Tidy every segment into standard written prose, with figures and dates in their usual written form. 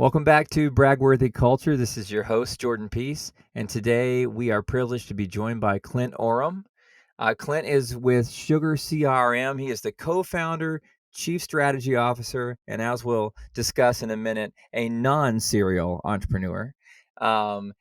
Welcome back to BragWorthy Culture. This is your host, Jordan Peace, and today we are privileged to be joined by Clint Oram. Clint is with SugarCRM. He is the co-founder, chief strategy officer, and as we'll discuss in a minute, a non-serial entrepreneur. Um,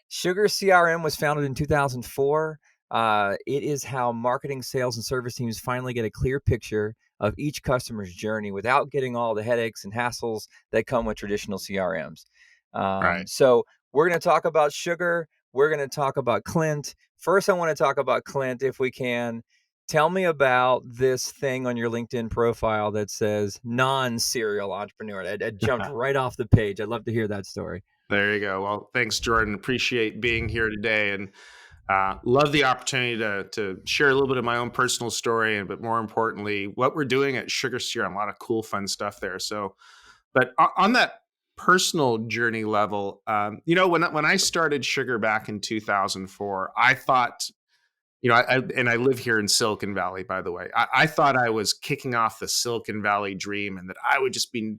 SugarCRM was founded in 2004. It is how marketing, sales, and service teams finally get a clear picture of each customer's journey without getting all the headaches and hassles that come with traditional CRMs. Right. So we're going to talk about Sugar. We're going to talk about Clint. First, I want to talk about Clint, if we can. Tell me about this thing on your LinkedIn profile that says non-serial entrepreneur. It jumped right off the page. I'd love to hear that story. There you go. Well, thanks, Jordan. Appreciate being here today, and love the opportunity to share a little bit of my own personal story, and but more importantly, what we're doing at SugarCRM. A lot of cool, fun stuff there. So, but on that personal journey level, when I started Sugar back in 2004, I thought, I live here in Silicon Valley, by the way. I thought I was kicking off the Silicon Valley dream, and that I would just be,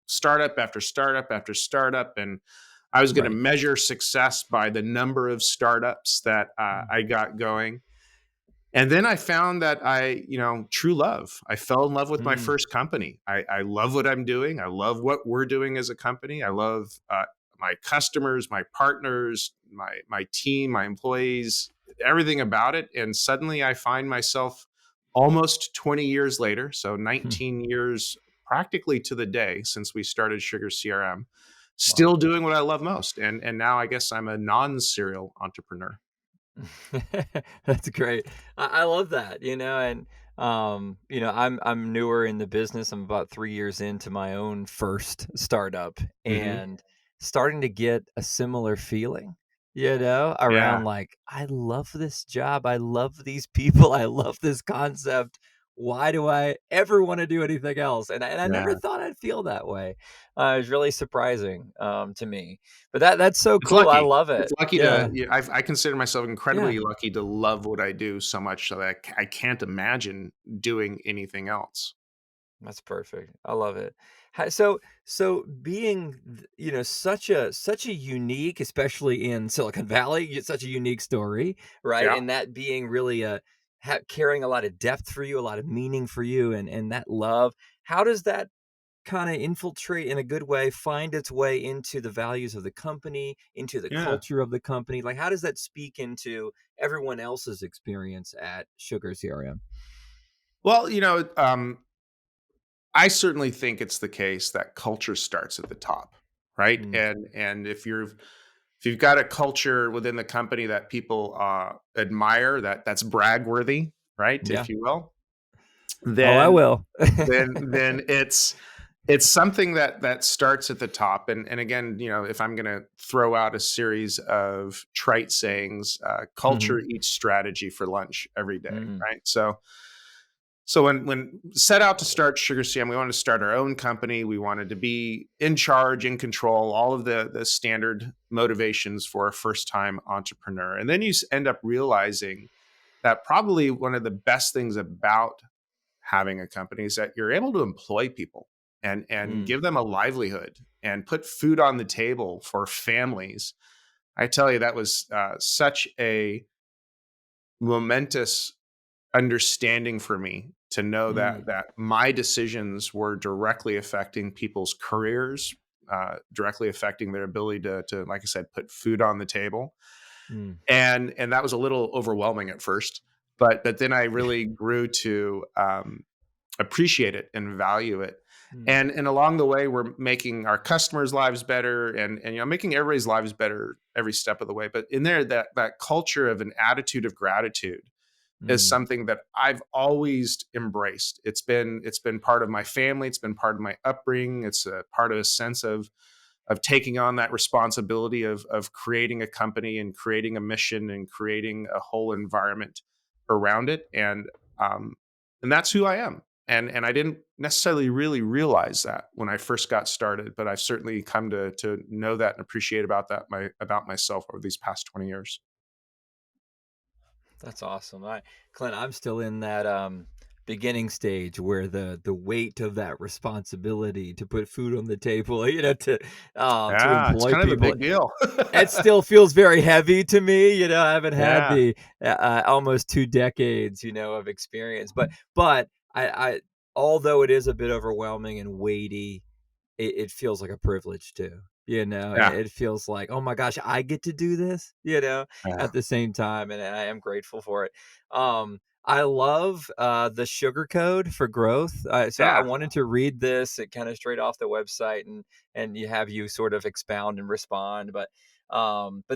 startup after startup after startup, and I was going to Right. measure success by the number of startups that I got going. And then I found that true love. I fell in love with my Mm, first company. I love what I'm doing. I love what we're doing as a company. I love my customers, my partners, my team, my employees, everything about it. And suddenly I find myself almost 20 years later, so mm. 19 years practically to the day since we started Sugar CRM, still Wow. doing what I love most. And now I guess I'm a non-serial entrepreneur. That's great. I love that, and I'm newer in the business. I'm about 3 years into my own first startup Hmm. and starting to get a similar feeling, Yeah. around like, I love this job. I love these people. I love this concept. Why do I ever want to do anything else? And I never Yeah. thought I'd feel that way. It was really surprising to me. But that's so It's cool. I lucky. love It's it. lucky to Yeah. yeah, I consider myself Yeah. incredibly lucky to love what I do so much so that I can't imagine doing anything else. That's perfect. I love it. So being, such a unique, especially in Silicon Valley, such a unique story, right? Yeah. And that being really carrying a lot of depth for you, a lot of meaning for you, and that love. How does that kind of infiltrate in a good way, find its way into the values of the company, into the Yeah. culture of the company? Like, how does that speak into everyone else's experience at Sugar CRM? Well, I certainly think it's the case that culture starts at the top, right? Mm, And if you've got a culture within the company that people admire, that's brag-worthy, right, yeah. if you will, Oh, I then will. then it's something that starts at the top. And again, if I'm going to throw out a series of trite sayings, culture Mhm. eats strategy for lunch every day, Mhm. right? So when set out to start Sugar CM, we wanted to start our own company. We wanted to be in charge, in control, all of the standard motivations for a first time entrepreneur. And then you end up realizing that probably one of the best things about having a company is that you're able to employ people and Mm. give them a livelihood and put food on the table for families. I tell you, that was such a momentous understanding for me to know Mm. that my decisions were directly affecting people's careers, directly affecting their ability to, like I said, put food on the table. Mm. And that was a little overwhelming at first, but then I really grew to appreciate it and value it. Mm. And along the way, we're making our customers' lives better, and making everybody's lives better every step of the way. But in there, that culture of an attitude of gratitude is Mm. something that I've always embraced. It's been part of my family. It's been part of my upbringing. It's a part of a sense of taking on that responsibility of creating a company and creating a mission and creating a whole environment around it. And that's who I am. And I didn't necessarily really realize that when I first got started, but I've certainly come to know that and appreciate about myself over these past 20 years. That's awesome. Clint, I'm still in that beginning stage where the weight of that responsibility to put food on the table, to Yeah, it's employ kind of a people, big deal. it still feels very heavy to me. I haven't had Yeah, the almost 2 decades, of experience, but I although it is a bit overwhelming and weighty, it feels like a privilege too. yeah, It feels like, oh my gosh, I get to do this, yeah, at the same time, and I am grateful for it. I love the sugar code for growth. So I yeah. wanted to read this kind of straight off the website, and you have you sort of expound and respond, but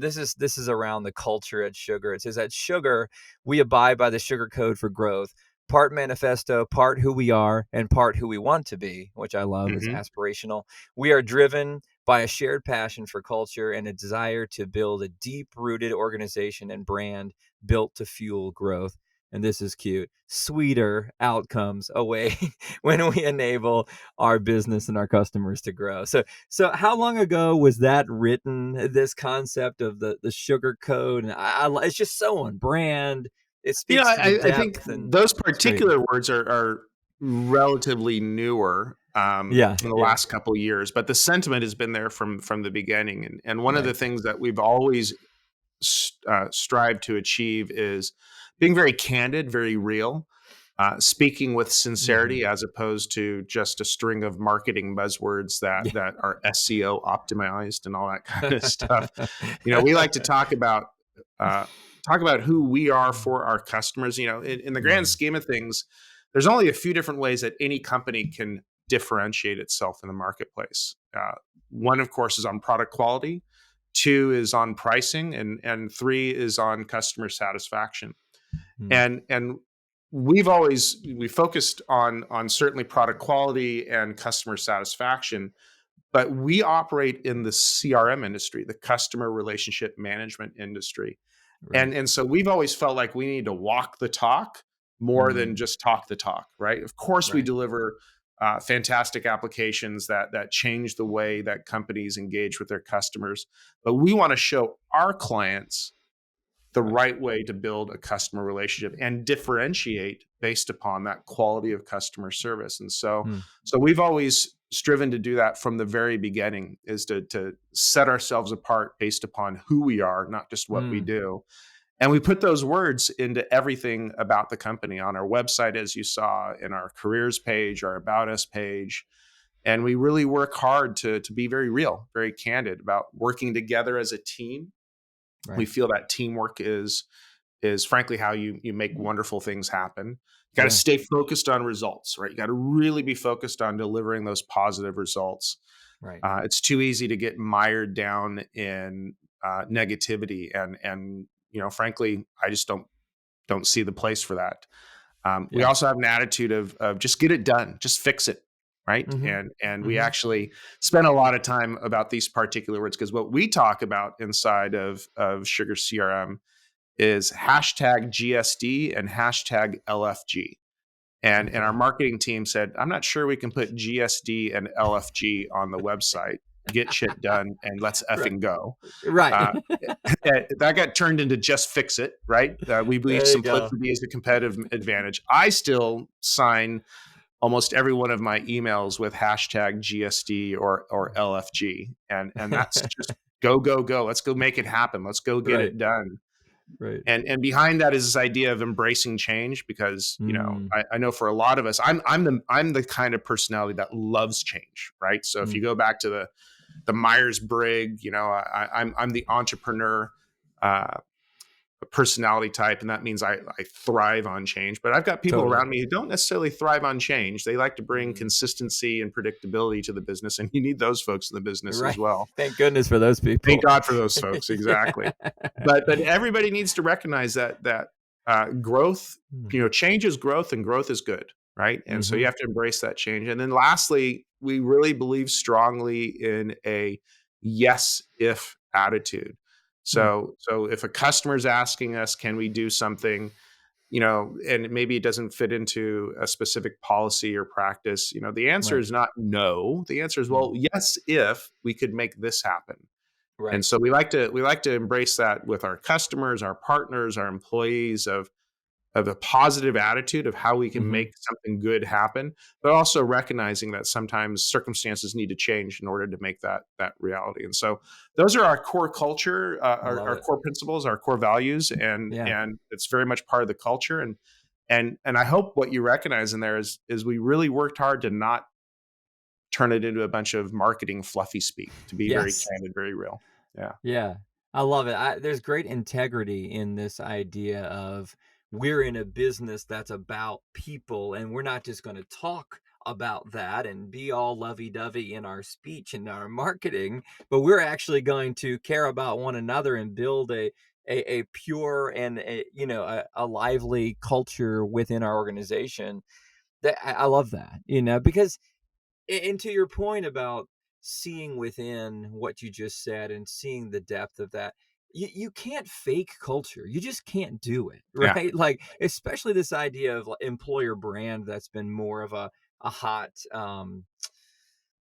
this is around the culture at Sugar. It says at Sugar, we abide by the sugar code for growth, part manifesto, part who we are, and part who we want to be, which I love. It's Mhm. aspirational. We are driven by a shared passion for culture and a desire to build a deep rooted organization and brand built to fuel growth. And this is cute. Sweeter outcomes away when we enable our business and our customers to grow. So how long ago was that written? This concept of the sugar code, and it's just so on brand. It speaks to the I think depth, and those it's great. particular words are relatively newer, Yeah, in the yeah, last couple years, but the sentiment has been there from the beginning. And one of the right. things that we've always strive to achieve is being very candid, very real, speaking with Hmm. sincerity as opposed to just a string of marketing buzzwords that Yeah. that are SEO optimized and all that kind of stuff. We like to uh, talk about who we are for our customers. In the grand Mhm. scheme of things, there's only a few different ways that any company can differentiate itself in the marketplace. One, of course, is on product quality. Two is on pricing, and three is on customer satisfaction. Mm. And we focused on certainly product quality and customer satisfaction, but we operate in the CRM industry, the customer relationship management industry. and Right. and so we've always felt like we need to walk the talk more than Mm. just talk the talk, right? Of course, we Right. deliver fantastic applications that change the way that companies engage with their customers, but we want to show our clients the Right. right way to build a customer relationship and differentiate based upon that quality of customer service. And so, Mm. so we've always striven to do that from the very beginning, is to set ourselves apart based upon who we are, not just what we Mm. do. And we put those words into everything about the company on our website, as you saw, in our careers page, our about us page. And we really work hard to be very real, very candid about working together as a team. We Right. feel that teamwork is frankly how you make wonderful things happen. You got to Yeah. stay focused on results, right? You got to really be focused on delivering those positive results. Right. It's too easy to get mired down in negativity, and frankly, I just don't see the place for that. We Yeah. also have an attitude of just get it done, just fix it, right? Mhm. And we Mhm. actually spend a lot of time about these particular words, because what we talk about inside of Sugar CRM is hashtag GSD and hashtag LFG. And our Okay. marketing team said, I'm not sure we can put GSD and LFG on the website. Get shit done and let's Right. effing go. Right. Uh, that got turned into just fix it, right? We believe There you go. simplicity is a competitive advantage. I still sign almost every one of my emails with hashtag GSD or LFG, and that's just go go go. Let's go make it happen. Let's go get Right. it done. Right. And behind that is this idea of embracing change, because Mm. I know for a lot of us, I'm the kind of personality that loves change, right? So if Mm. you go back to the Myers Briggs, I'm the entrepreneur uh, personality type, and that means I thrive on change. But I've got people Totally. around me who don't necessarily thrive on change. They like to bring Mm. consistency and predictability to the business, and you need those folks in the business as Right. well. Thank goodness for those Thank people. God for those folks, Yeah. exactly. But everybody needs to recognize that growth, Mm. change is growth, and growth is good, right? And so you Mhm. have to embrace that change. And then lastly, we really believe strongly in a yes if attitude. Mm. So if a customer is asking us, can we do something, and maybe it doesn't fit into a specific policy or practice, the answer Right. is not no. The answer is, Mm. well, yes, if we could make this happen. And Right. so we like to embrace that with our customers, our partners, our employees, of a positive attitude of how we can Hmm. make something good happen, but also recognizing that sometimes circumstances need to change in order to make that reality. And so those are our core culture, I love our it. core principles, our core values, and Yeah. it's very much part of the culture. And I hope what you recognize in there is we really worked hard to not turn it into a bunch of marketing fluffy speak, to be very Yes. candid, very real. Yeah. Yeah, I love it. There's great integrity in this idea of we're in a business that's about people, and we're not just going to talk about that and be all lovey-dovey in our speech and our marketing, but we're actually going to care about one another and build a pure and a lively culture within our organization. That I love that, because and to your point about seeing within what you just said and seeing the depth of that, you can't fake culture. You just can't do it, Yeah. right? Like, especially this idea of employer brand that's been more of a hot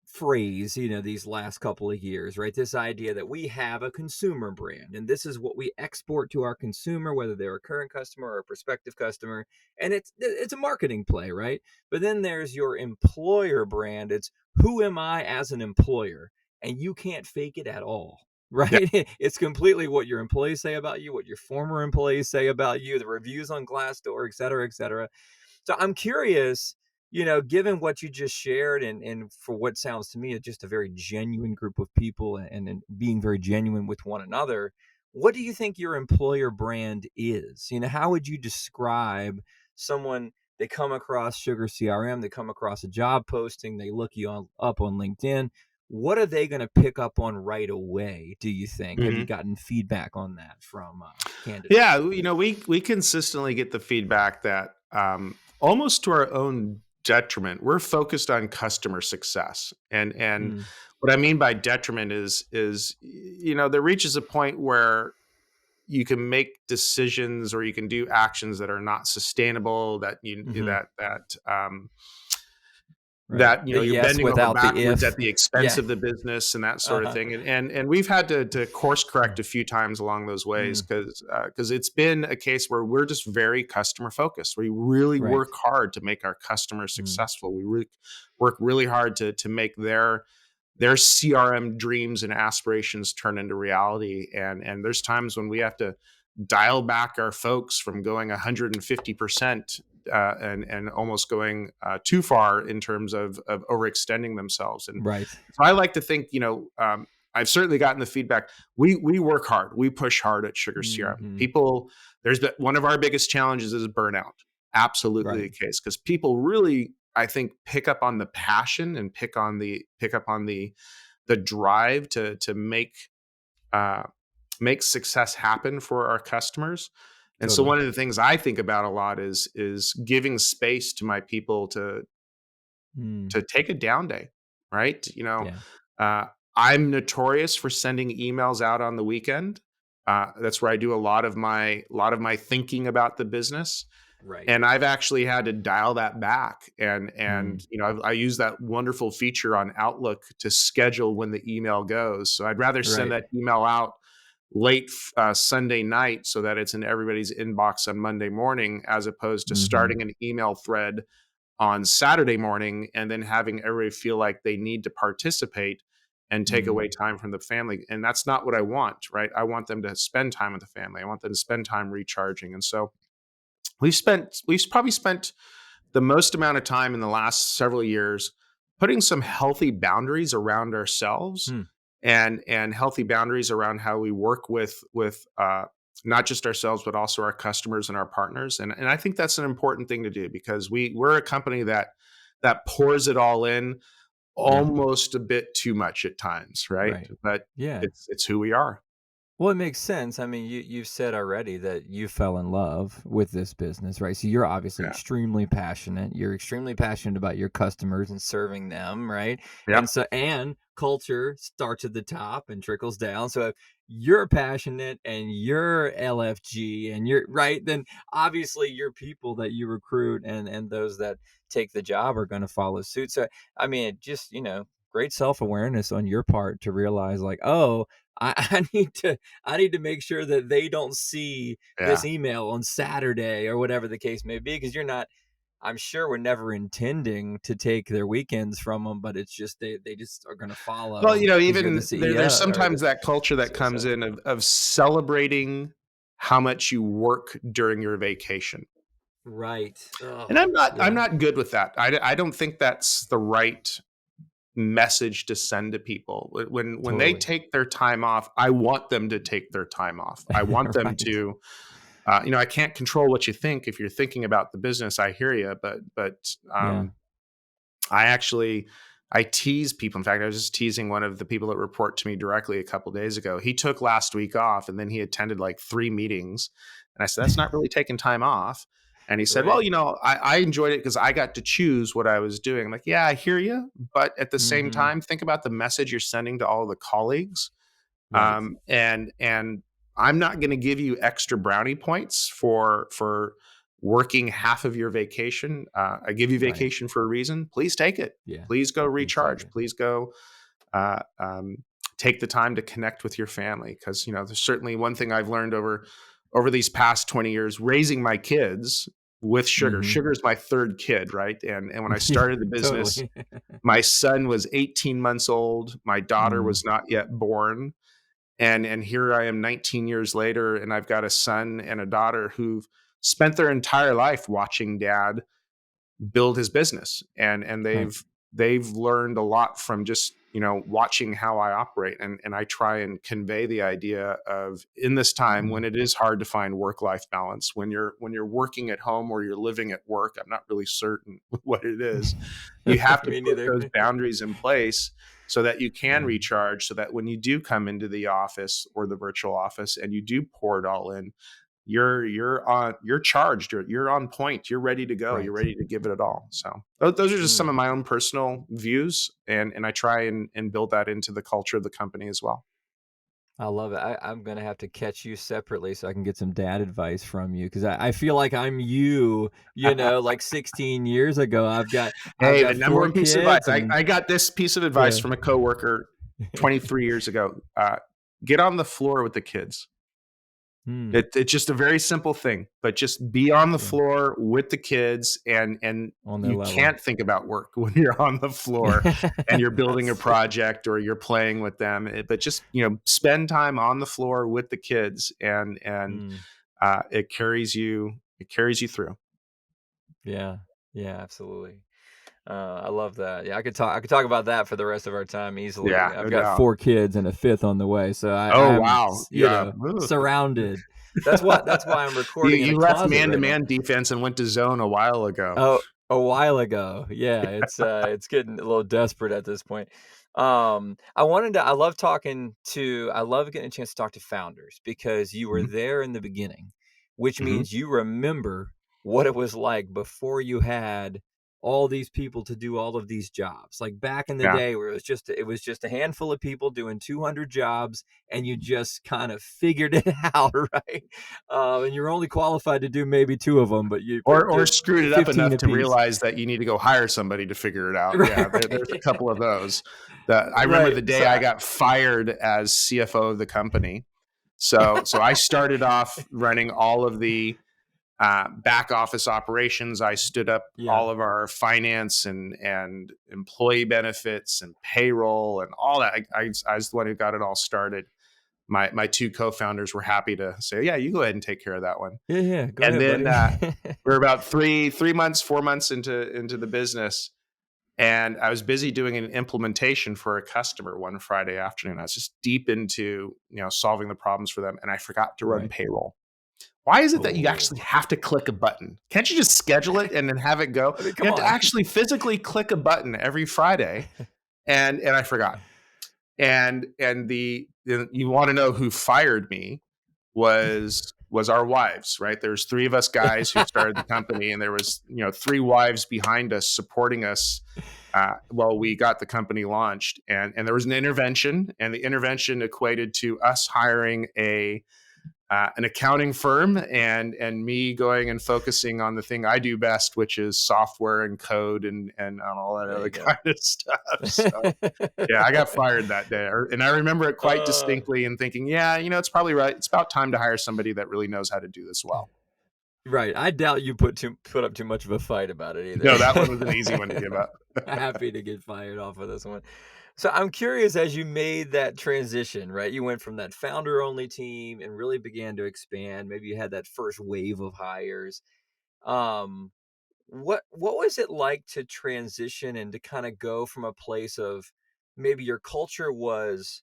phrase, these last couple of years, right? This idea that we have a consumer brand and this is what we export to our consumer, whether they're a current customer or a prospective customer. And it's a marketing play, right? But then there's your employer brand. It's who am I as an employer? And you can't fake it at all. Yeah. Right? It's completely what your employees say about you, what your former employees say about you, the reviews on Glassdoor, et cetera, et cetera. So I'm curious, given what you just shared and for what sounds to me just a very genuine group of people and being very genuine with one another, what do you think your employer brand is? How would you describe someone they come across Sugar CRM, they come across a job posting, they look you up on LinkedIn. What are they going to pick up on right away, do you think? Have you Mhm. gotten feedback on that from candidates? Yeah, we consistently get the feedback that almost to our own detriment, we're focused on customer success, and Mm, what I mean by detriment is there reaches a point where you can make decisions or you can do actions that are not sustainable, that hmm. Right. that The you're yes bending over without the backwards at if. the expense Yeah. of the business and that sort of Uh-huh. thing. And we've had to course correct Mm, a few times along those ways mm, because it's been a case where we're just very customer focused. We really right. work hard to make our customers Mm, successful. We work really hard to make their CRM dreams and aspirations turn into reality. And there's times when we have to dial back our folks from going 150% and almost going too far in terms of overextending themselves. And right. so I like to think, I've certainly gotten the feedback. We work hard, we push hard at Sugar CRM. Mhm. People, one of our biggest challenges is burnout. Absolutely Right. the case because people really, I think, pick up on the passion and pick up on the drive to uh, make success happen for our customers. And so Totally. one of the things I think about a lot is giving space to my people Mm, to take a down day, right? yeah. Uh, I'm notorious for sending emails out on the weekend. That's where I do a lot of my thinking about the business. Right. And I've actually had to dial that back, and Mm, I use that wonderful feature on Outlook to schedule when the email goes. So I'd rather send right. that email out late Sunday night so that it's in everybody's inbox on Monday morning, as opposed to Mhm. starting an email thread on Saturday morning and then having everybody feel like they need to participate and take away Mm, time from the family. And that's not what I want, right? I want them to spend time with the family. I want them to spend time recharging. And so we've probably spent the most amount of time in the last several years putting some healthy boundaries around ourselves mm, and healthy boundaries around how we work with not just ourselves but also our customers and our partners. And I think that's an important thing to do because we're a company that pours it all in yeah. almost a bit too much at times, right? Right. But Yeah. it's who we are. Well, it makes sense. I mean, you've said already that you fell in love with this business, right? So you're obviously Yeah. extremely passionate. You're extremely passionate about your customers and serving them, right? Yeah. And culture starts at the top and trickles down. So if you're passionate and you're LFG and you're right, then obviously your people that you recruit and those that take the job are going to follow suit. So I mean, it just, great self-awareness on your part to realize like, oh, I need to make sure that they don't see this Yeah. email on Saturday or whatever the case may be, because you're not, I'm sure we're never intending to take their weekends from them, but it's just they just are going to Well, follow because you're the even there's CEO or sometimes the that culture that comes CSO. in of celebrating how much you work during your vacation. Right. And Oh, I'm yeah, not good with that. I don't think that's the right message to send to people. When they totally. take their time off, I want them to take their time off. I want them Right. to I can't control what you think if you're thinking about the business. I hear you, but Yeah. I actually I tease people. In fact, I was just teasing one of the people that report to me directly a couple days ago. He took last week off and then he attended like 3 meetings. And I said, that's not really taking time off. And he said, well, Right. I enjoyed it because I got to choose what I was doing. I'm like, yeah, I hear you. But at the same Mhm. time, think about the message you're sending to all the colleagues. Right. And I'm not going to give you extra brownie points for working half of your vacation. I give you Right. vacation for a reason. Please take it. Yeah. Please go recharge. Exactly. Please go uh, um, take the time to connect with your family, because there's certainly one thing I've learned over these past 20 years raising my kids with Sugar. Mhm. Sugar's my third kid, right? And when I Yeah, started the business, totally. my son was 18 months old. My daughter Mm, was not yet born, and here I am 19 years later, and I've got a son and a daughter who've spent their entire life watching dad build his business, and right. they've learned a lot from just watching how I operate, and I try and convey the idea of, in this time when Mm. it is hard to find work life balance, when you're working at home or you're living at work, I'm not really certain what it is. You have to Me put neither. those boundaries in place so that you can Yeah. recharge, so that when you do come into the office or the virtual office and you do pour it all in, you're charged, you're on point, you're ready to go, you're Right. ready to give it all. So those are just some Mm. of my own personal views, and I try and build that into the culture of the company as well. I love it. I'm gonna have to catch you separately so I can get some dad advice from you, because I feel like I'm you, like 16 years ago. I've Hey, the got number four one piece of advice, kids and I got this piece of advice yeah. from a coworker 23 years ago. Get on the floor with the kids. Mm, It's just a very simple thing, but just be on the yeah, floor with the kids, and on their you level. can't think about work when you're on the floor and you're building a That's project or you're playing with them. But just spend time on the floor with the kids, and mm, it carries you through. yeah, yeah, absolutely. I love that. Yeah, I could talk about that for the rest of our time easily. Yeah, I've no got doubt. 4 kids and a 5th on the way, so Oh I'm wow, yeah. Ugh. surrounded. That's why I'm you recording in a you left closet man to right now. man defense and went to zone a while ago. Oh, a while ago. Yeah, it's getting a little desperate at this point. I love I love getting a chance to talk to founders because you were Mhm. there in the beginning, which Mhm. means you remember what it was like before you had all these people to do all of these jobs. Like back in the Yeah. day where it was just a handful of people doing 200 jobs and you just kind of figured it out, right? And you're only qualified to do maybe 2 of them, but you Or but or did screwed it up 15 enough to apiece. realize that you need to go hire somebody to figure it out. Yeah, there's a Right. couple of those. That I remember Right. the day I got fired as CFO of the company. So I started off running all of the back office operations. I stood up Yeah. all of our finance and employee benefits and payroll and all that. I was the one who got it all started. My two co-founders were happy to say, "Yeah, you go ahead and take care of that one." Yeah, yeah, go And ahead, then buddy. we're about 3 months, 4 months into the business, and I was busy doing an implementation for a customer one Friday afternoon. I was just deep into solving the problems for them, and I forgot to run Right. payroll. Why is it that you Oh. actually have to click a button? Can't you just schedule it and then have it go? I mean, You come have to on. actually physically click a button every Friday, and I forgot. And you want to know who fired me was our wives, right? There's three of us guys who started the company, and there was three wives behind us supporting us while we got the company launched, and there was an intervention, and the intervention equated to us hiring an accounting firm, and me going and focusing on the thing I do best, which is software and code and all that There other you go. kind of stuff. So yeah, I got fired that day, and I remember it quite Uh, distinctly and thinking, yeah, it's probably right. It's about time to hire somebody that really knows how to do this well. right. I doubt you put up too much of a fight about it No, that one was an either. easy one to give up. Happy to get fired off of this one. So I'm curious, as you made that transition, right? You went from that founder only team and really began to expand. Maybe you had that first wave of hires. Um, what was it like to transition and to kind of go from a place of maybe your culture was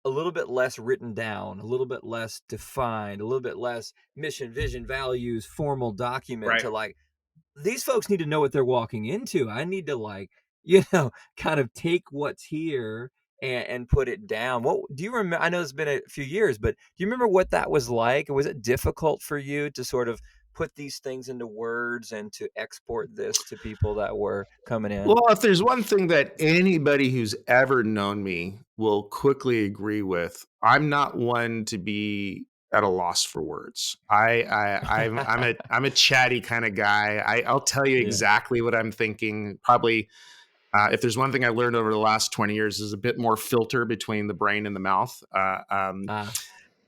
a little bit less written down, a little bit less defined, a little bit less mission, vision, values, formal document Right. to like, these folks need to know what they're walking into. I need to like, kind of take what's here and put it down. What do you remember? I know it's been a few years, but do you remember what that was like? Was it difficult for you to sort of put these things into words and to export this to people that were coming in? Well, if there's one thing that anybody who's ever known me will quickly agree with, I'm not one to be at a loss for words. I'm a chatty kind of guy. I'll tell you Yeah. exactly what I'm thinking. Probably, if there's one thing I learned over the last 20 years, is a bit more filter between the brain and the mouth. Ah,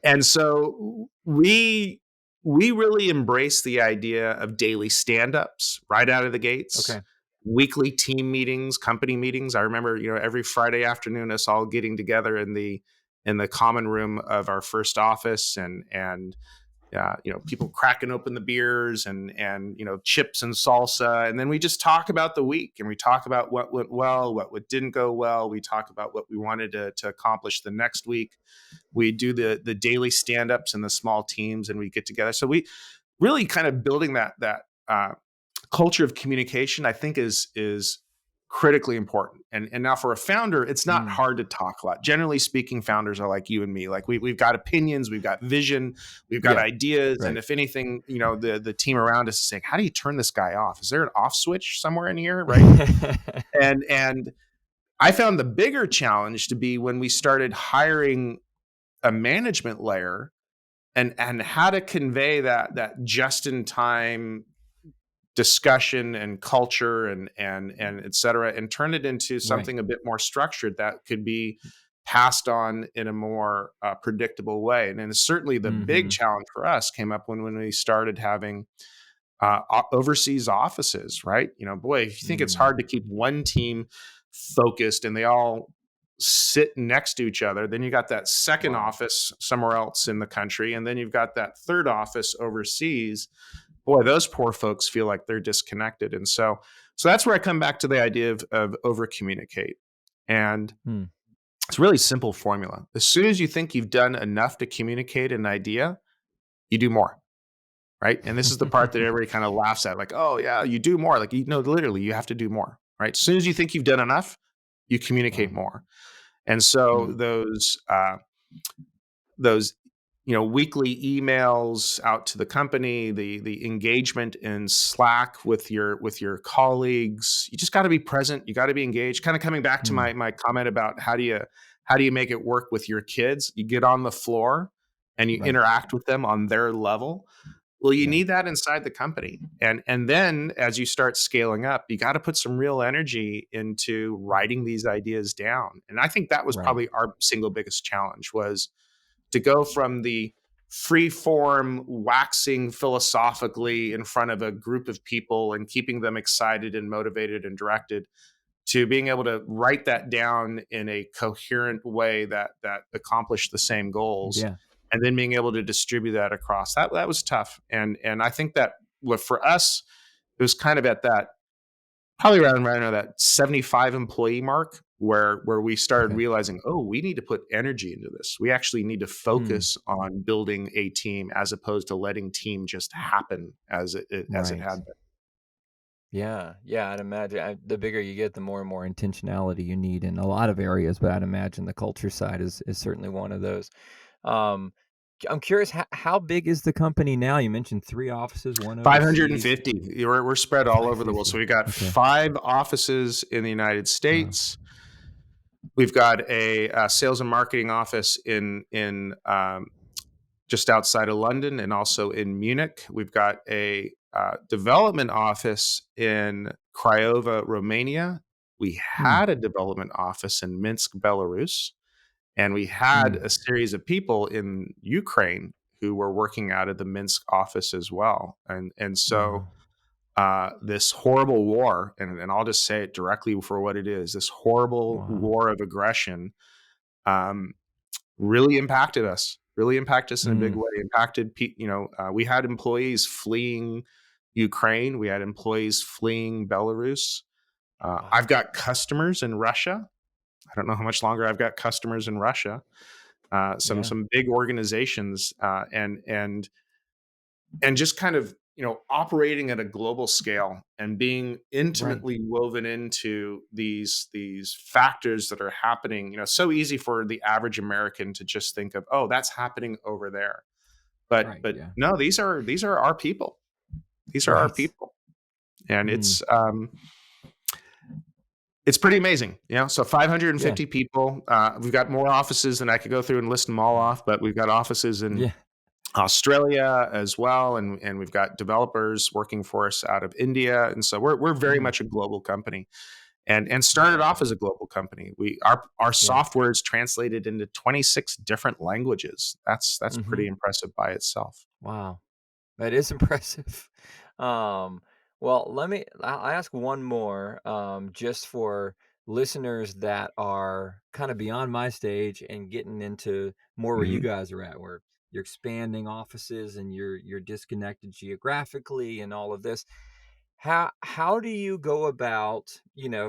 And so we really embrace the idea of daily stand-ups right out of the gates, okay. weekly team meetings, company meetings. I remember, every Friday afternoon us all getting together in the common room of our first office, and people cracking open the beers and chips and salsa, and then we just talk about the week, and we talk about what went well, what didn't go well. We talk about what we wanted to accomplish the next week. We do the daily stand-ups and the small teams, and we get together. So we really kind of building that culture of communication, I think is critically important. And now for a founder, it's not Mm, hard to talk a lot. Generally speaking, founders are like you and me. Like we've got opinions, we've got vision, we've got yeah. ideas. And Right. if anything, the team around us is saying, how do you turn this guy off? Is there an off switch somewhere in here? Right. And I found the bigger challenge to be when we started hiring a management layer, and how to convey that just in time discussion and culture and et cetera, and turn it into Right. something a bit more structured that could be passed on in a more predictable way. And then certainly the big Mhm. challenge for us came up when we started having overseas offices, right? Boy, if you think it's Mm, hard to keep one team focused and they all sit next to each other, then you got that second wow. office somewhere else in the country, and then you've got that third office overseas. Boy, those poor folks feel like they're disconnected. And so that's where I come back to the idea of over communicate. And Hmm. it's a really simple formula. As soon as you think you've done enough to communicate an idea, you do more. Right. And this is the part that everybody kind of laughs at, like, oh, yeah, you do more. Like, literally, you have to do more. Right. As soon as you think you've done enough, you communicate Wow. more. And so Mm, those weekly emails out to the company, the engagement in Slack with your colleagues, you just got to be present, you got to be engaged. Kind of coming back to mm, my comment about how do you make it work with your kids. You get on the floor and you right. interact with them on their level. Well, you Yeah. need that inside the company. And then as you start scaling up, you got to put some real energy into writing these ideas down. And I think that was Right. probably our single biggest challenge, was to go from the free form waxing philosophically in front of a group of people and keeping them excited and motivated and directed, to being able to write that down in a coherent way that accomplished the same goals, Yeah. and then being able to distribute that across. That was tough. And I think that what for us, it was kind of at that, probably around right now, that 75 employee mark, where we started Okay. realizing, oh, we need to put energy into this. We actually need to Hmm. focus on building a team as opposed to letting team just happen as it Right. had been. Yeah. Yeah. I'd imagine the bigger you get, the more and more intentionality you need in a lot of areas, but I'd imagine the culture side is certainly one of those. Um, I'm curious, how big is the company now? You mentioned three offices, one overseas, 550. We're spread all over the world. So 550. we got Okay. 5 offices in the United Wow. States. We've got a sales and marketing office in just outside of London and also in Munich. We've got a development office in Craiova, Romania. We Hmm. had a development office in Minsk, Belarus, and we had Hmm. a series of people in Ukraine who were working out of the Minsk office as well. And so Wow. this horrible war, and I'll just say it directly for what it is, this horrible Wow. war of aggression um, really impacted us in a big Hmm. way. We had employees fleeing Ukraine. We had employees fleeing Belarus. I've Wow. got customers in Russia. I don't know how much longer I've got customers in Russia. Some Yeah. some big organizations, and just kind of operating at a global scale and being Right. intimately woven into these factors that are happening. So easy for the average American to just think of, oh, that's happening over there, but Right. but Yeah. no, these are our people. These are our Right. people. And Hmm. it's pretty amazing. So Yeah. 550 people. We've got more offices than I could go through and list them all Wow. off, but we've got offices in Yeah. Australia as well, and we've got developers working for us out of India, and so we're very Hmm. much a global company, and started off Wow. as a global company. Our Yeah. software is translated into 26 different languages. That's Hmm. pretty impressive by itself. Wow. That is impressive. Um, well, I'll ask one more, just for listeners that are kind of beyond my stage and getting into more where you Mhm. guys are at, where you're expanding offices and you're disconnected geographically and all of this. How do you go about,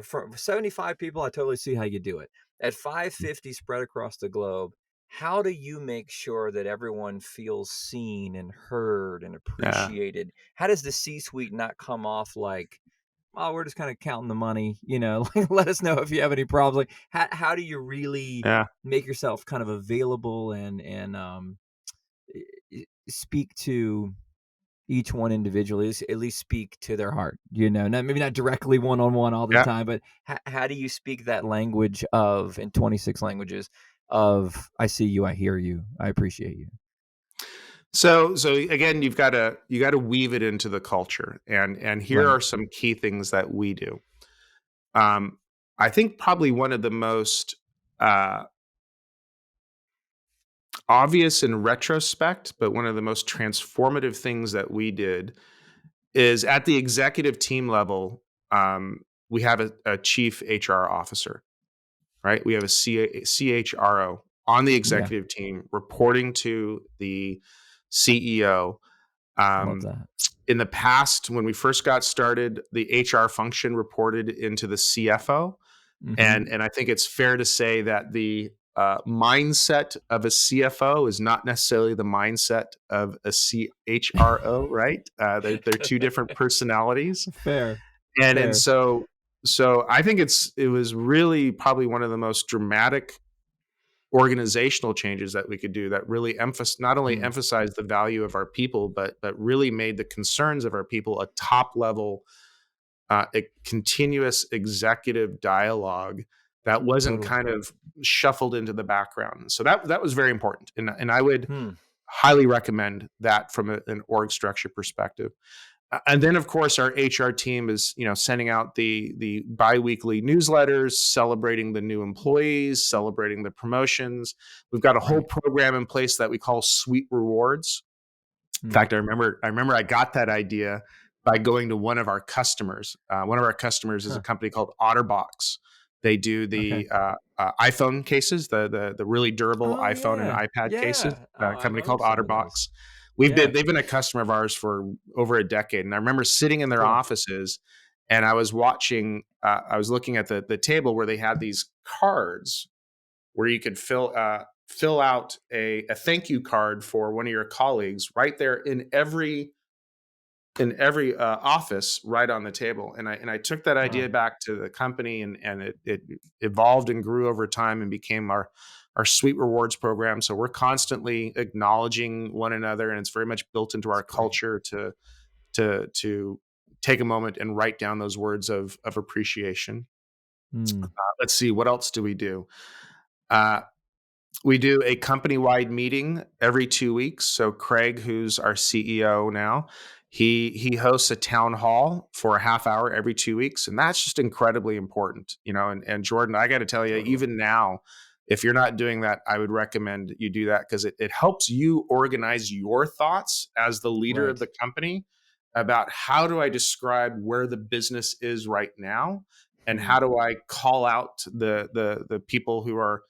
for 75 people, I totally see how you do it. At 550 spread across the globe, how do you make sure that everyone feels seen and heard and Yeah, appreciated? How does the C-suite not come off like, oh, we're just kind of counting the money, like, let us know if you have any problems. Like, how do you really yeah, make yourself kind of available and speak to each one individually, at least speak to their heart, maybe not directly one on one all the yeah. time, but how do you speak that language of, in 26 languages, of I see you, I hear you, I appreciate you? So again, you got to weave it into the culture, and here Right. are some key things that we do. Um, I think probably one of the most uh, obvious in retrospect, but one of the most transformative things that we did is at the executive team level. We have a chief HR officer, right? We have a CHRO on the Yeah. executive team reporting to the CEO. Love Um, that. in the past, when we first got started, the HR function reported into the CFO. Hmm. And I think it's fair to say that the mindset of a CFO is not necessarily the mindset of a CHRO, right? They're two different personalities, Fair. and Fair. so I think it was really probably one of the most dramatic organizational changes that we could do that really not only Mm. emphasized the value of our people, but really made the concerns of our people a top level, a continuous executive dialogue that wasn't Totally. kind of shuffled into the background. So that was very important, and I would Hmm. highly recommend that from an org structure perspective. And then, of course, our HR team is sending out the biweekly newsletters, celebrating the new employees, celebrating the promotions. We've got a whole Right. program in place that we call Sweet Rewards. In Hmm. fact, I remember I got that idea by going to one of our customers. One of our customers is a Huh. company called OtterBox. They do Okay. the iPhone cases, the really durable Oh iPhone and yeah. iPad cases. Yeah. Oh, A I company called own some of those. OtterBox. Yeah. They've been a customer of ours for over a decade, and I remember sitting in their Cool. offices, and I was watching. I was looking at the table where they had these cards where you could fill out a thank you card for one of your colleagues right there in every office right on the table. And I took that Wow. idea back to the company, and it evolved and grew over time and became our Sweet Rewards program. So we're constantly acknowledging one another, and it's very much built into That's our great. culture to take a moment and write down those words of appreciation. Hmm. Let's see, what else do we do? Uh, We do a company-wide meeting every 2 weeks. So Craig, who's our CEO now, he hosts a town hall for a half hour every 2 weeks, and that's just incredibly important, and Jordan, I gotta tell you, Totally. even now, if you're not doing that, I would recommend you do that because it helps you organize your thoughts as the leader of Right. the company about how do I describe where the business is right now, and Hmm. how do I call out the people who are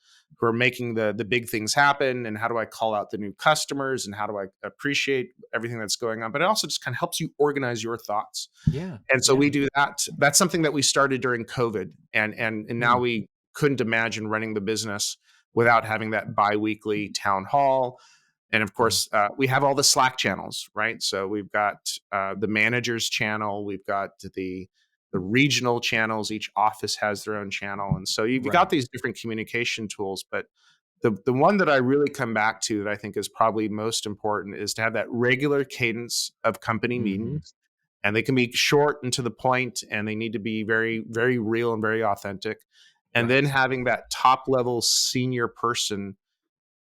making the big things happen, and how do I call out the new customers, and how do I appreciate everything that's going on, but it also just kind of helps you organize your thoughts. Yeah. And so we Yeah. do that. That's something that we started during COVID, and now Hmm. we couldn't imagine running the business without having that biweekly town hall. And of Yeah. course, we have all the Slack channels, right? So we've got the managers channel, we've got the regional channels. Each office has their own channel, and so you've got Right. these different communication tools. But the one that I really come back to that I think is probably most important is to have that regular cadence of company Hmm. meetings, and they can be short and to the point, and they need to be very very real and very authentic. And then Right. having that top level senior person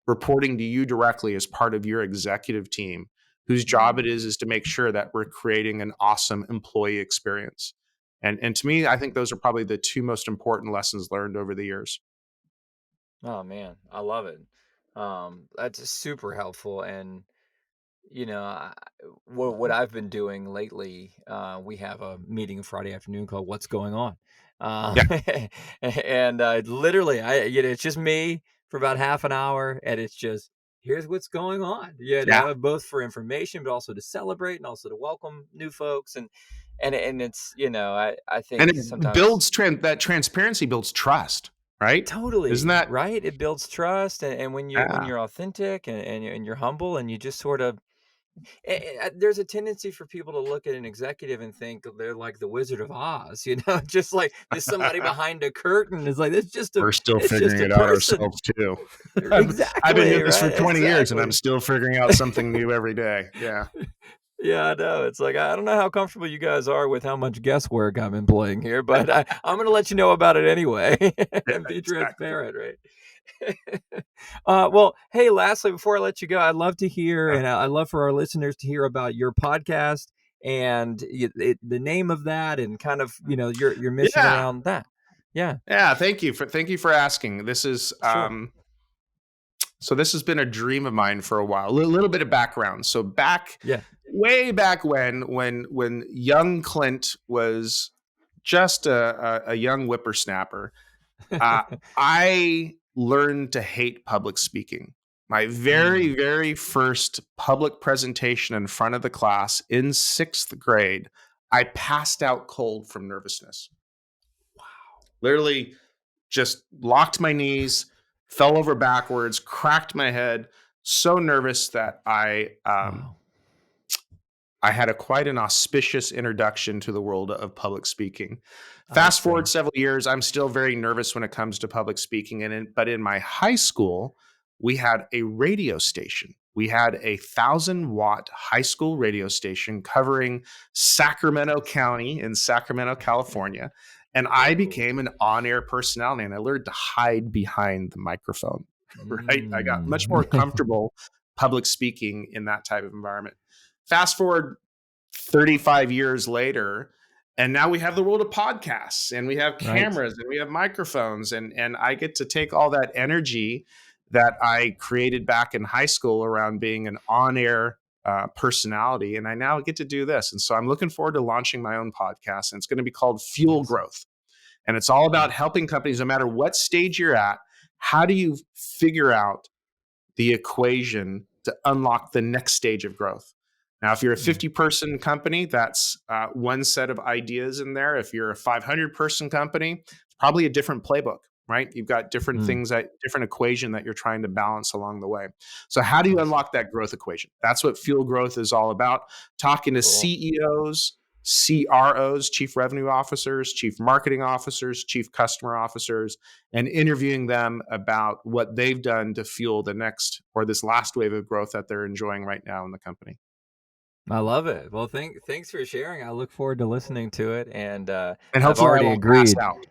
reporting to you directly as part of your executive team, whose job it Mm. is to make sure that we're creating an awesome employee experience. And to me, I think those are probably the two most important lessons learned over the years. Oh man, I love it. That's super helpful. And what I've been doing lately, we have a meeting Friday afternoon called "What's Going On," uh, Yeah, and literally, it's just me for about half an hour, and it's just here's what's going on, yeah, both for information, but also to celebrate and also to welcome new folks, and it's I and think it sometimes. builds that transparency builds trust, right? Isn't Totally, that? right? It builds trust, and when Yeah, you're authentic and you're humble and you just sort of there's a tendency for people to look at an executive and think they're like the Wizard of Oz, just like there's somebody behind a curtain. It's like we're still it's just figuring a it out person. ourselves too. I've been Exactly, doing this for right? 20 years, and I'm Exactly. still figuring out something new every day. Yeah, Yeah, I know. It's like I don't know how comfortable you guys are with how much guesswork I'm employing here, but I'm going to let you know about it anyway yeah, and be exactly. transparent, right? Well, hey, lastly, before I let you go, I'd love to hear, Yeah, and I'd love for our listeners to hear about your podcast and the name of that, and kind of your mission yeah. around that. Yeah, Yeah, thank you for asking. sure. So this has been a dream of mine for a while. A little bit of background. So back Yeah. way back when young Clint was just a young whippersnapper, uh, I learned to hate public speaking. My very Mm, very first public presentation in front of the class in 6th grade, I passed out cold from nervousness. Literally just locked my knees, fell over backwards, cracked my head, so nervous that wow. I had quite an auspicious introduction to the world of public speaking. I Fast forward see. several years, I'm still very nervous when it comes to public speaking. But in my high school, we had a radio station. We had a 1,000-watt high school radio station covering Sacramento County in Sacramento, California. And I Whoa. became an on air personality, and I learned to hide behind the microphone, right? I got much more Mm. comfortable public speaking in that type of environment. Fast forward 35 years later, and now we have the world of podcasts, and we have Right. cameras, and we have microphones, and I get to take all that energy that I created back in high school around being an on-air personality, and I now get to do this. And so I'm looking forward to launching my own podcast, and it's going to be called Fuel Awesome. Growth. And it's all about Awesome. helping companies, no matter what stage you're at, how do you figure out the equation to unlock the next stage of growth? Now, if you're a Mm. 50-person company, that's one set of ideas in there. If you're a 500-person company, it's probably a different playbook, right? You've got different Mm. things, different equation that you're trying to balance along the way. So, how do you Awesome. unlock that growth equation? That's what Fuel Growth is all about. Talking to Cool. CEOs, CROs, chief revenue officers, chief marketing officers, chief customer officers, and interviewing them about what they've done to fuel the next or this last wave of growth that they're enjoying right now in the company. I love it. Well, thanks for sharing. I look forward to listening to it, and And I've hopefully I already won't pass agreed. out,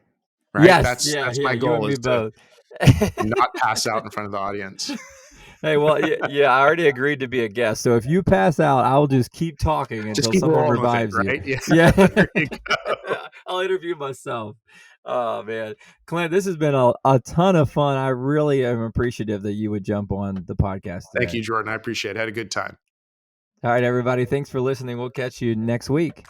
right? Yes, That's yeah, that's yeah, my you goal and me is to both. and not pass out in front of the audience. Hey, well, yeah, I already agreed to be a guest. So if you pass out, I'll just keep talking Just until keep someone rolling with it, revives you. right? Yeah, Yeah. there you go. I'll interview myself. Oh, man. Clint, this has been a ton of fun. I really am appreciative that you would jump on the podcast Thank today. you, Jordan. I appreciate it. Had a good time. All right, everybody. Thanks for listening. We'll catch you next week.